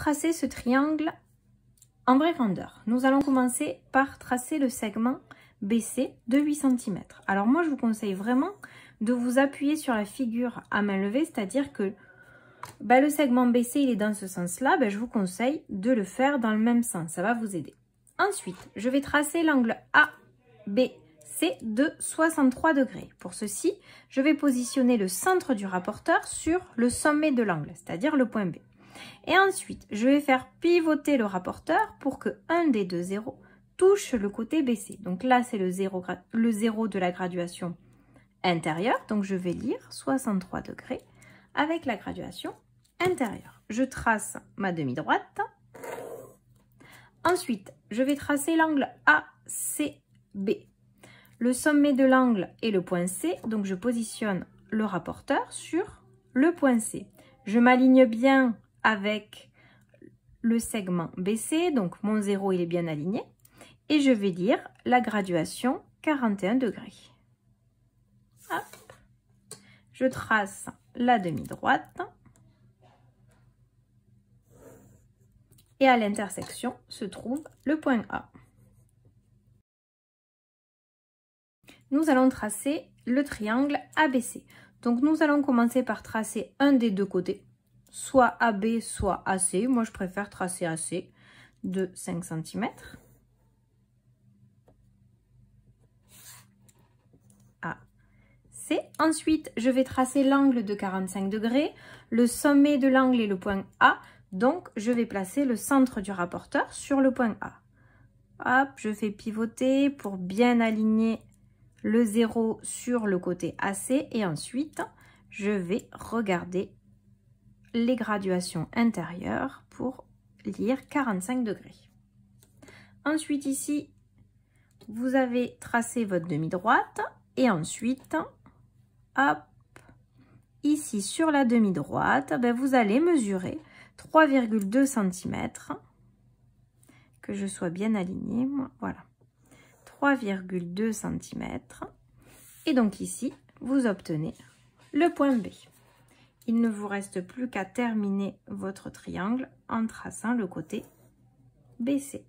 tracer ce triangle en vraie grandeur, nous allons commencer par tracer le segment BC de 8 cm. Alors moi, je vous conseille vraiment de vous appuyer sur la figure à main levée, c'est-à-dire que le segment BC, il est dans ce sens-là, je vous conseille de le faire dans le même sens, ça va vous aider. Ensuite, je vais tracer l'angle ABC de 63 degrés. Pour ceci, je vais positionner le centre du rapporteur sur le sommet de l'angle, c'est-à-dire le point B. Et ensuite, je vais faire pivoter le rapporteur pour que un des deux zéros touche le côté BC. Donc là, c'est le zéro de la graduation intérieure. Donc je vais lire 63 degrés avec la graduation intérieure. Je trace ma demi-droite. Ensuite, je vais tracer l'angle ACB. Le sommet de l'angle est le point C. Donc je positionne le rapporteur sur le point C. Je m'aligne bien avec le segment BC. Donc mon 0, il est bien aligné. Et je vais lire la graduation 41 degrés. Hop. Je trace la demi-droite. Et à l'intersection se trouve le point A. Nous allons tracer le triangle ABC. Donc nous allons commencer par tracer un des deux côtés, soit AB, soit AC. Moi, je préfère tracer AC de 5 cm. Ensuite, je vais tracer l'angle de 45 degrés. Le sommet de l'angle est le point A. Donc, je vais placer le centre du rapporteur sur le point A. Hop, je fais pivoter pour bien aligner le 0 sur le côté AC. Et ensuite, je vais regarder les graduations intérieures pour lire 45 degrés. Ensuite, ici, vous avez tracé votre demi-droite. Et ensuite, hop, ici sur la demi-droite, vous allez mesurer 3,2 cm, que je sois bien alignée, voilà, 3,2 cm. Et donc ici, vous obtenez le point B. Il ne vous reste plus qu'à terminer votre triangle en traçant le côté BC.